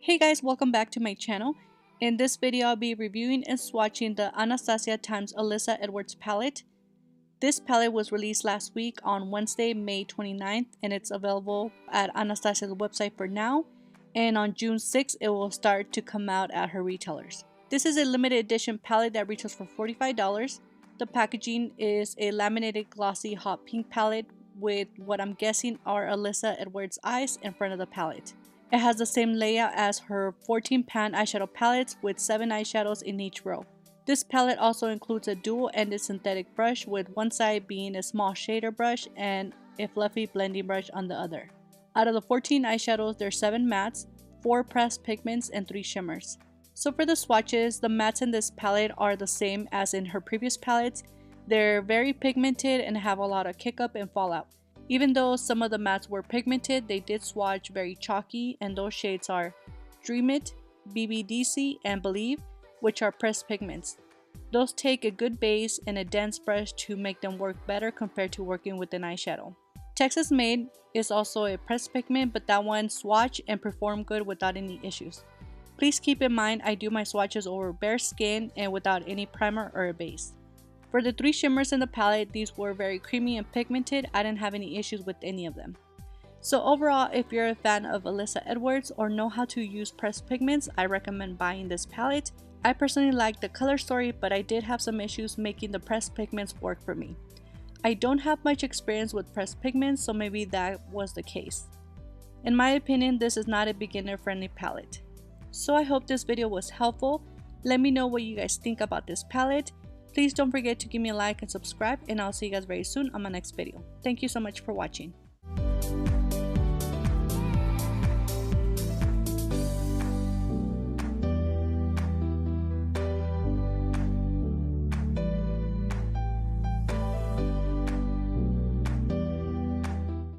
Hey guys, welcome back to my channel. In this video, I'll be reviewing and swatching the Anastasia x Alyssa Edwards palette. This palette was released last week on Wednesday, May 29th, and it's available at Anastasia's website for now. And on June 6th, it will start to come out at her retailers. This is a limited edition palette that retails for $45. The packaging is a laminated glossy hot pink palette with what I'm guessing are Alyssa Edwards eyes in front of the palette. It has the same layout as her 14-pan eyeshadow palettes with 7 eyeshadows in each row. This palette also includes a dual-ended synthetic brush with one side being a small shader brush and a fluffy blending brush on the other. Out of the 14 eyeshadows, there's 7 mattes, 4 pressed pigments, and 3 shimmers. So for the swatches, the mattes in this palette are the same as in her previous palettes. They're very pigmented and have a lot of kick up and fallout. Even though some of the mattes were pigmented, they did swatch very chalky, and those shades are Dream It, BBDC, and Believe, which are pressed pigments. Those take a good base and a dense brush to make them work better compared to working with an eyeshadow. Texas Made is also a pressed pigment, but that one swatched and performed good without any issues. Please keep in mind I do my swatches over bare skin and without any primer or a base. For the 3 shimmers in the palette, these were very creamy and pigmented. I didn't have any issues with any of them. So overall, if you're a fan of Alyssa Edwards or know how to use pressed pigments, I recommend buying this palette. I personally like the color story, but I did have some issues making the pressed pigments work for me. I don't have much experience with pressed pigments, so maybe that was the case. In my opinion, this is not a beginner-friendly palette. So I hope this video was helpful. Let me know what you guys think about this palette. Please don't forget to give me a like and subscribe, and I'll see you guys very soon on my next video. Thank you so much for watching.